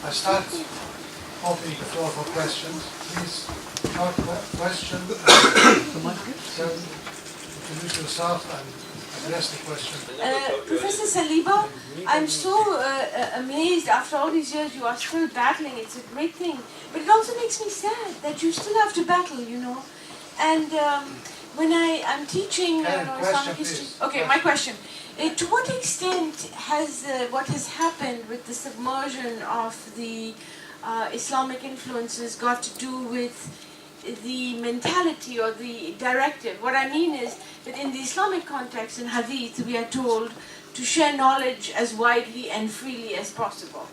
I start opening the floor for questions. Please, short question. Introduce yourself and address the question. Professor Saliba, I'm so amazed after all these years you are still battling. It's a great thing. But it also makes me sad that you still have to battle, you know. And when I'm teaching Islamic history... Okay, my question. To what extent has what has happened with the submersion of the Islamic influences got to do with the mentality or the directive? What I mean is that in the Islamic context, in Hadith, we are told to share knowledge as widely and freely as possible.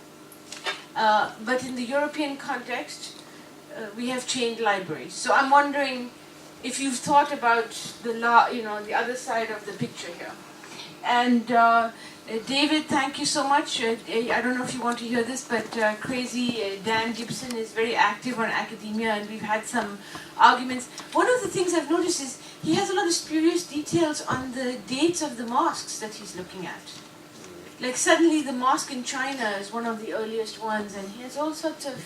But in the European context, we have chained libraries. So I'm wondering if you've thought about the other side of the picture here. And David, thank you so much. I don't know if you want to hear this, but crazy Dan Gibson is very active on academia, and we've had some arguments. One of the things I've noticed is he has a lot of spurious details on the dates of the mosques that he's looking at. Like suddenly the mosque in China is one of the earliest ones, and he has all sorts of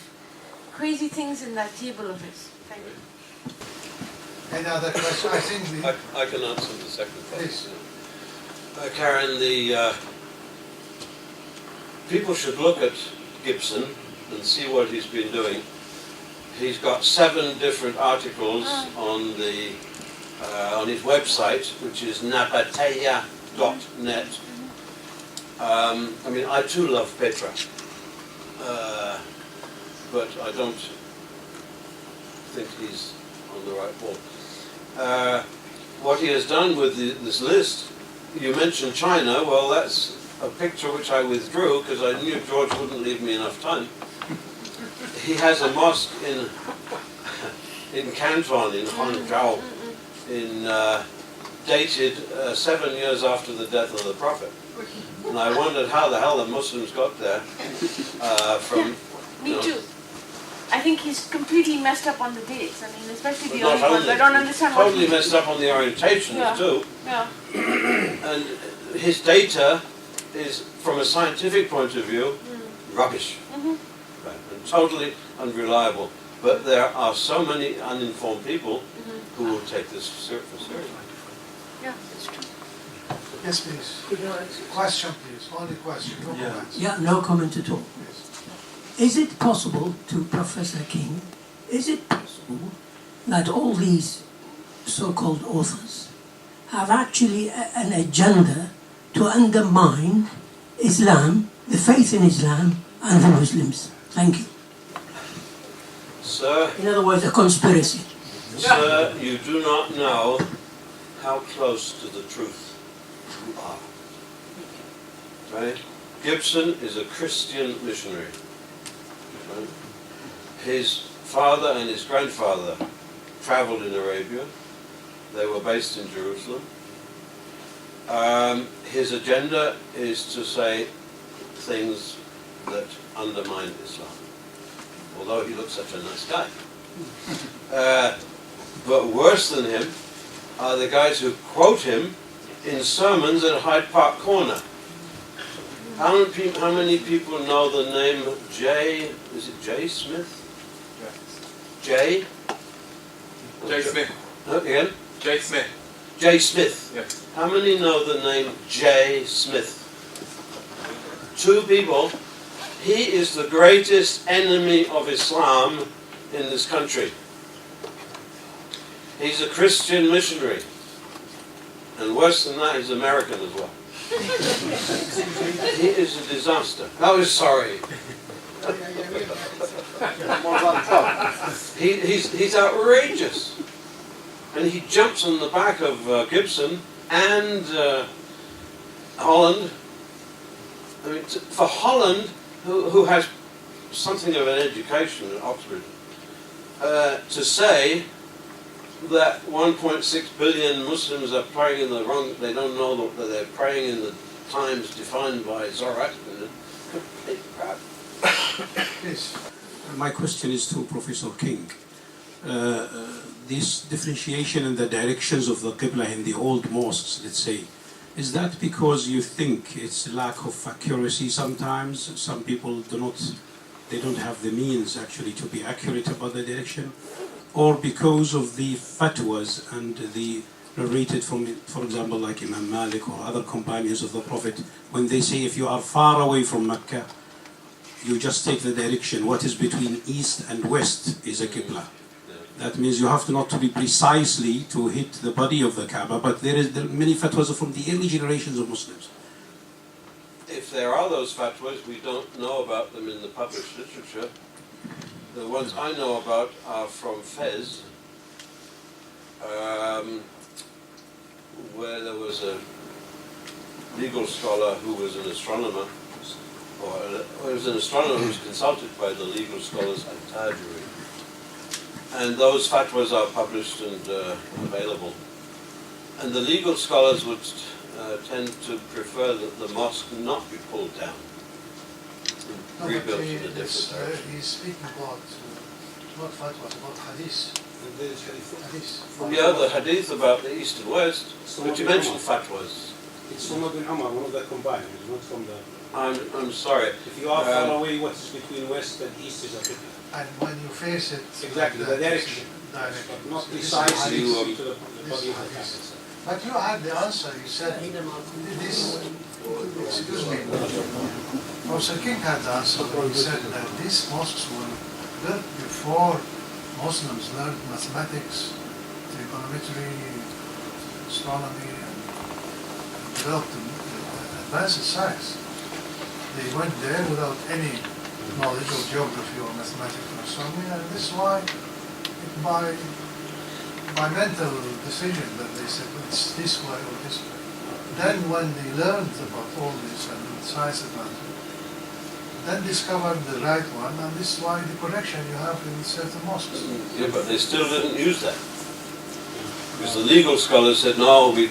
crazy things in that table of his. Thank you. Any other questions? I think I can answer the second question. Please. Karen, people should look at Gibson and see what he's been doing. He's got 7 different articles on his website, which is nabateya.net. I mean, I too love Petra, but I don't think he's on the right ball. What he has done with this list, you mentioned China. Well, that's a picture which I withdrew because I knew George wouldn't leave me enough time. He has a mosque in Canton, in Hangzhou, dated 7 years after the death of the Prophet. And I wondered how the hell the Muslims got there from... Me too. I think he's completely messed up on the dates. I mean, especially the early ones. I don't understand what totally messed up on the orientations too. Yeah. And his data is, from a scientific point of view, rubbish. Right, and totally unreliable. But there are so many uninformed people who will take this for serious. Yeah, that's true. Yes, please. Question, please. Only question. No comments. Yeah, no comment at all. Is it possible, to Professor King, is it possible that all these so-called authors have actually an agenda to undermine Islam, the faith in Islam, and the Muslims? Thank you. Sir, in other words, a conspiracy. Sir, you do not know how close to the truth you are. Right? Gibson is a Christian missionary. Right? His father and his grandfather traveled in Arabia. They were based in Jerusalem. His agenda is to say things that undermine Islam, although he looks such a nice guy. But worse than him are the guys who quote him in sermons at Hyde Park Corner. How many people know the name is it J. Smith? J? J. Smith. Again? J. Smith. J. Smith. Yes. How many know the name J. Smith? 2 people. He is the greatest enemy of Islam in this country. He's a Christian missionary. And worse than that, he's American as well. He is a disaster. Oh, sorry. He's outrageous. And he jumps on the back of Gibson and Holland. I mean, for Holland, who has something of an education at Oxford, to say that 1.6 billion Muslims are praying in the wrong, they don't know that they're praying in the times defined by Zoroastrianism. Complete crap. Yes. My question is to Professor King. This differentiation in the directions of the Qibla in the old mosques, let's say, is that because you think it's lack of accuracy sometimes? Some people do not they don't have the means actually to be accurate about the direction, or because of the fatwas and the narrated from, for example, like Imam Malik or other companions of the Prophet, when they say if you are far away from Mecca, you just take the direction. What is between east and west is a Qibla. That means you have to not to be precisely to hit the body of the Kaaba, but there are many fatwas from the early generations of Muslims. If there are those fatwas, we don't know about them in the published literature. The ones I know about are from Fez, where there was a legal scholar who was an astronomer, or it was an astronomer who was consulted by the legal scholars at Tajuri. And those fatwas are published and available. And the legal scholars would tend to prefer that the mosque not be pulled down, No, rebuilt but in a different direction. he's speaking about not fatwas, about hadith. Hadith. Yeah, the hadith about the east and west, but you mentioned fatwas. It's from Ibn Umar, one of the companions, not from the... I'm sorry. If you are far away, what is between west and east is a Qibla. And when you face it, Exactly, the direction. But Not This is precisely hadith. to the body of the Kaaba. But you had the answer. You said this. Excuse me. Professor King had the answer when he said that these mosques were built before Muslims learned mathematics, trigonometry, astronomy, and developed advanced science. They went there without any knowledge of geography or mathematics or astronomy, and this is why, by mental decision, that they said it's this way or this way. Then when they learned about all this and science advancement, then discovered the right one, and this is why the correction you have in certain mosques. Yeah, but they still didn't use that. Because the legal scholars said, no, we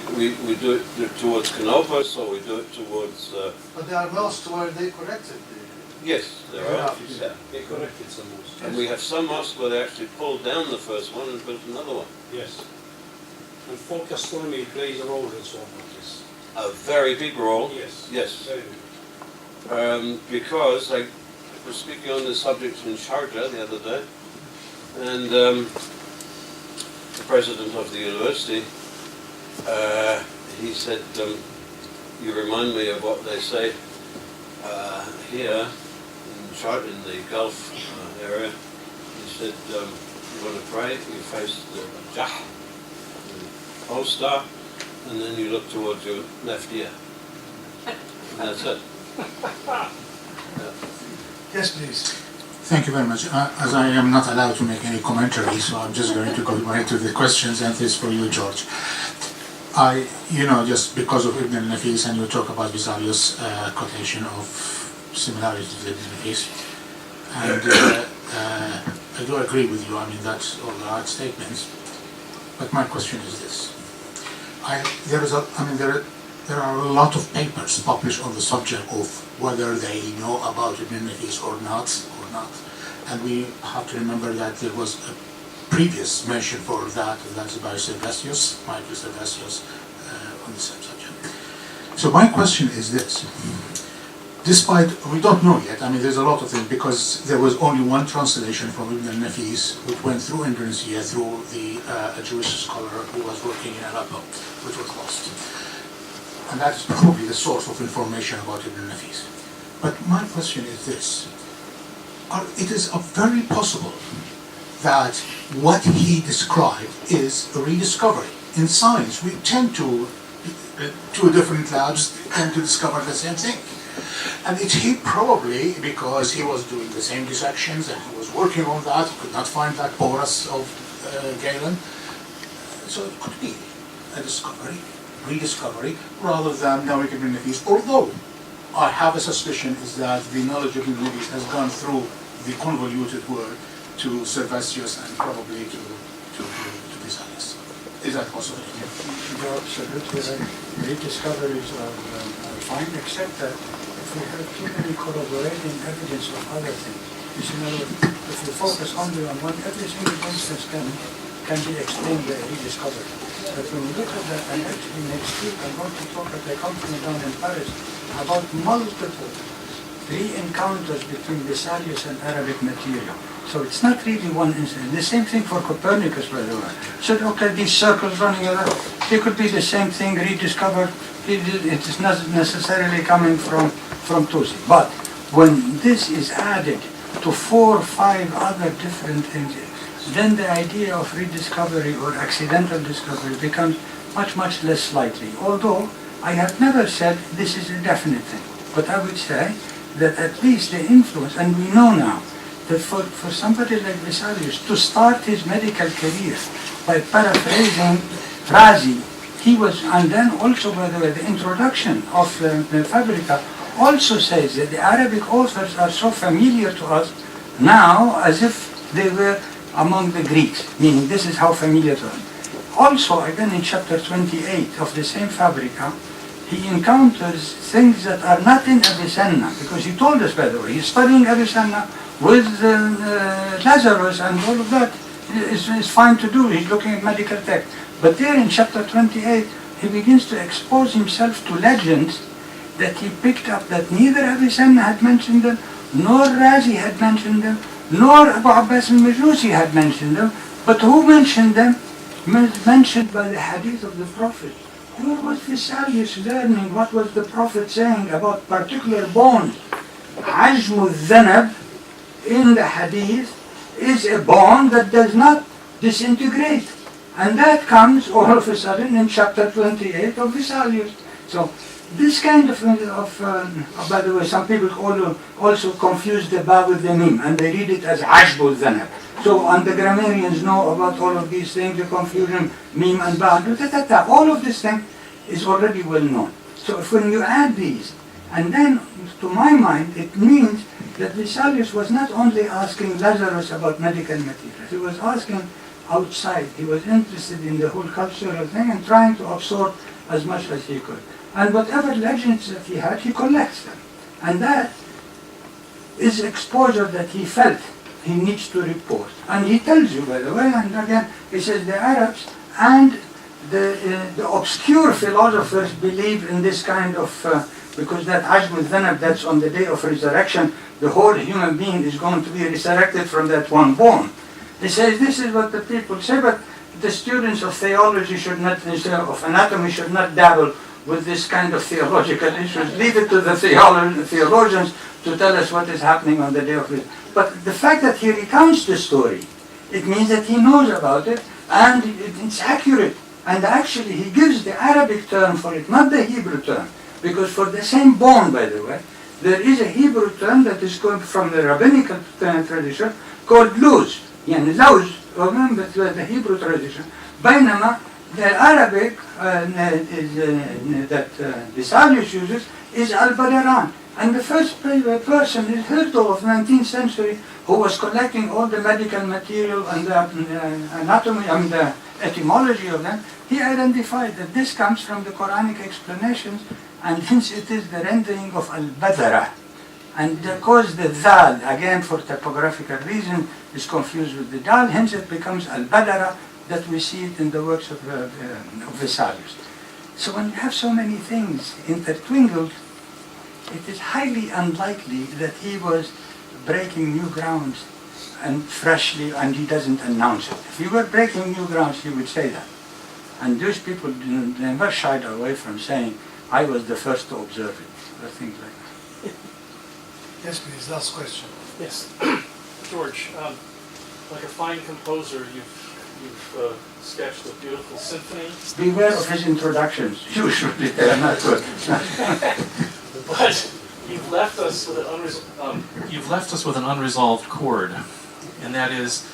do it towards Canopus, or we do it towards... But there are mosques where they corrected Yes, there are. Yeah. They corrected some mosques. And we have some mosques where they actually pulled down the first one and built another one. Yes. And folk astronomy plays a role in so much. A very big role. Yes. Yes. Very big. Because I was speaking on this subject in Sharjah the other day, and the president of the university, he said, you remind me of what they say here in the Gulf area. He said, you want to pray, you face the Jah, the pole star, and then you look towards your left ear. And that's it. Yes, please. Thank you very much. As I am not allowed to make any commentary, so I'm just going to go right to the questions, and this is for you, George. Just because of Ibn al-Nafis, and you talk about Vesalius' quotation of similarities with Ibn al-Nafis, and I do agree with you. I mean, that's all the right statements. But my question is this: there are a lot of papers published on the subject of whether they know about Ibn al-Nafis or not, and we have to remember that there was a previous mention for that, and that's by Michael Silvestius, on the same subject. So my question is this: despite, we don't know yet, I mean there's a lot of things, because there was only one translation from Ibn al-Nafis, which went through Indonesia through a Jewish scholar who was working in Aleppo, which was lost. And that is probably the source of information about Ibn al-Nafis. But my question is this: it is very possible that what he described is a rediscovery. In science, we tend to, two different labs tend to discover the same thing. And he probably, because he was doing the same dissections and he was working on that, he could not find that porous of Galen. So it could be a rediscovery, rather than knowing Ibn al-Nafis. Although I have a suspicion is that the knowledge of Ibn al-Nafis has gone through the convoluted world to Silvestius and probably to Vesalius. Is that possible? No, absolutely. Rediscoveries are fine, except that if we have too many corroborating evidence of other things, in other words, if we focus only on one, every single instance can be explained by a rediscovery. But when we look at that, and actually next week I'm going to talk at a conference down in Paris about multiple three encounters between Vesalius and Arabic material. So it's not really one incident. The same thing for Copernicus, by the way. So, okay, these circles running around, they could be the same thing rediscovered. It is not necessarily coming from Tusi. But when this is added to 4 or 5 other different things, then the idea of rediscovery or accidental discovery becomes much, much less likely. Although I have never said this is a definite thing. But I would say that at least the influence, and we know now, that for somebody like Vesalius to start his medical career by paraphrasing Razi, he was, and then also, by the way, the introduction of the Fabrica also says that the Arabic authors are so familiar to us now as if they were among the Greeks, meaning this is how familiar to us. Also, again in chapter 28 of the same Fabrica, he encounters things that are not in Avicenna, because he told us, by the way, he's studying Avicenna with Lazarus and all of that. It's fine to do, he's looking at medical text. But there in chapter 28, he begins to expose himself to legends that he picked up that neither Avicenna had mentioned them, nor Razi had mentioned them, nor Abu Abbas al-Majusi had mentioned them. But who mentioned them? Mentioned by the hadith of the Prophet. Where was Vesalius learning what was the Prophet saying about particular bones? Ajmu al-Dhanab in the hadith is a bone that does not disintegrate. And that comes all of a sudden in chapter 28 of Vesalius. So this kind of by the way, some people also confuse the ba with the mim, and they read it as Ajbu al-Dhanab. So, and the grammarians know about all of these things, the confusion, mim and ba, all of this thing is already well known. So if when you add these, and then to my mind, it means that Vesalius was not only asking Lazarus about medical materials, he was asking outside. He was interested in the whole cultural thing and trying to absorb as much as he could. And whatever legends that he had, he collects them. And that is exposure that he felt he needs to report. And he tells you, by the way, and again, he says the Arabs and the obscure philosophers believe in this kind of, because that Ajm al-Dhanab, that's on the day of resurrection, the whole human being is going to be resurrected from that one bone. He says this is what the people say, but the students of theology should not, of anatomy should not dabble with this kind of theological issues. Leave it to the theologians to tell us what is happening on the day of resurrection. But the fact that he recounts the story, it means that he knows about it and it's accurate. And actually he gives the Arabic term for it, not the Hebrew term. Because for the same bone, by the way, there is a Hebrew term that is coming from the rabbinical tradition called luz. Yani luz, remember the Hebrew tradition. Bainama, the Arabic that Vesalius uses is al-Badaran. And the first person is Hirtel of 19th century who was collecting all the medical material and the anatomy and the etymology of them. He identified that this comes from the Quranic explanations, and hence it is the rendering of al-Badara. And because the Dal, again for typographical reason, is confused with the Dal, hence it becomes al-Badara that we see it in the works of Vesalius. So when you have so many things intertwined, it is highly unlikely that he was breaking new grounds and freshly, and he doesn't announce it. If he were breaking new grounds, he would say that. And those people never shied away from saying, I was the first to observe it, or things like that. Yes, please, last question. Yes, George, like a fine composer, you've sketched a beautiful symphony. Beware of his introductions. Usually they are not good. But you've left us with an unresolved chord, and that is,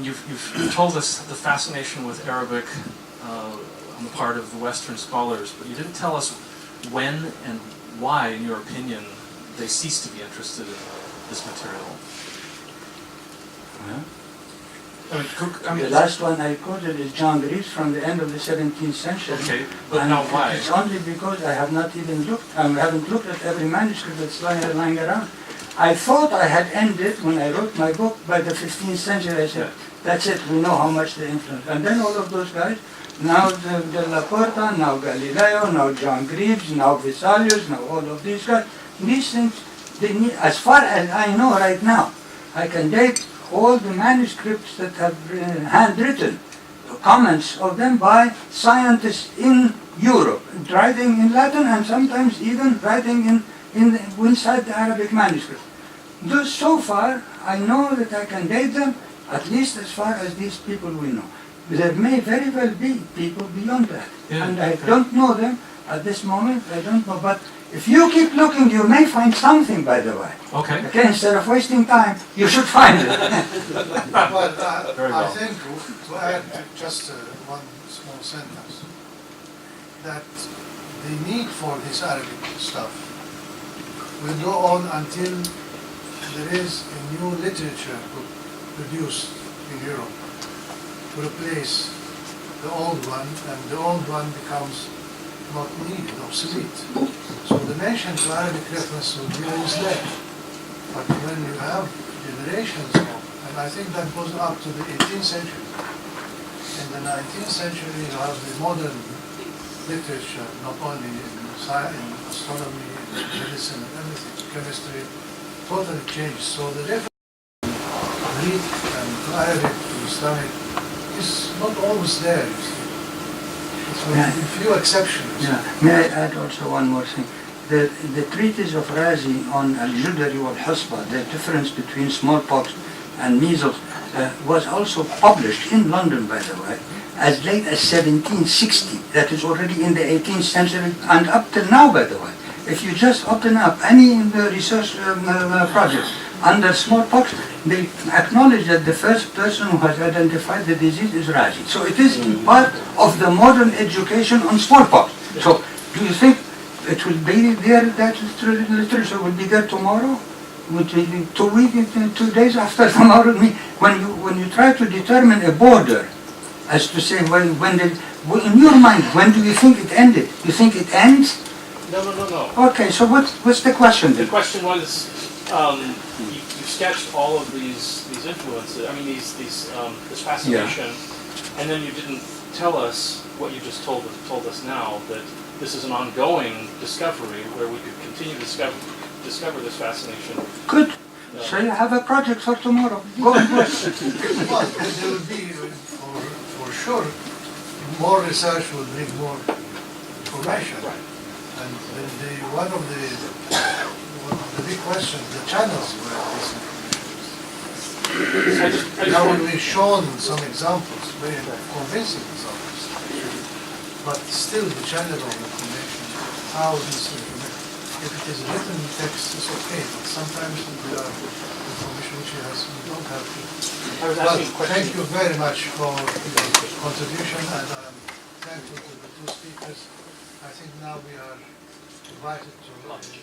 you've told us the fascination with Arabic on the part of the Western scholars, but you didn't tell us when and why, in your opinion, they ceased to be interested in this material. Yeah. The last one I quoted is John Greaves from the end of the 17th century. Okay, but now why? It's only because I have not even looked. I haven't looked at every manuscript that's lying around. I thought I had ended, when I wrote my book, by the 15th century. I said, that's it, we know how much they influenced. And then all of those guys, now the La Porta, now Galileo, now John Greaves, now Vesalius, now all of these guys, these things, they need, as far as I know right now, I can date all the manuscripts that have handwritten comments of them by scientists in Europe, writing in Latin and sometimes even writing inside the Arabic manuscript. Thus, so far, I know that I can date them, at least as far as these people we know. There may very well be people beyond that, and I don't know them at this moment, I don't know, but if you keep looking, you may find something, by the way. Okay. Okay, instead of wasting time, you should find it. But Very I well. think, to add just one small sentence, that the need for this Arabic stuff will go on until there is a new literature produced in Europe to replace the old one, and the old one becomes not needed, obsolete. So the mention to Arabic reference will be always there. But when you have generations of, and I think that goes up to the 18th century. In the 19th century, you have the modern literature, not only in science, in astronomy, in medicine, and everything, chemistry, totally changed. So the reference to Greek and to Arabic, to Islamic, is not always there, you see. It's with a few exceptions. Yeah. May I add also one more thing? The treatise of Razi on al-Judari wal-Husba, the difference between smallpox and measles, was also published in London, by the way, as late as 1760. That is already in the 18th century, and up till now, by the way. If you just open up any research project under smallpox, they acknowledge that the first person who has identified the disease is Razi. So it is part of the modern education on smallpox. So do you think it will be there, that literature will be there tomorrow? Would it be 2 weeks, 2 days after tomorrow? When you try to determine a border, as to say, in your mind, when do you think it ended? You think it ends? No. Okay, so what's the question then? The question was, you sketched all of these influences. I mean, this fascination, and then you didn't tell us what you just told us now, that this is an ongoing discovery where we could continue to discover this fascination. Good. So you have a project for tomorrow. Go and work. Well, there will be, for sure, more research will bring more information. Right. And one of the big questions, the channels where this information is. Now we've shown some examples, very convincing examples. But still the channel of information, how this information, if it is written text, it's okay, but sometimes there are information which you don't have to. I was But asking a question. thank you very much for your contribution, and I'm thankful to the two speakers. I think now we are invited to lunch.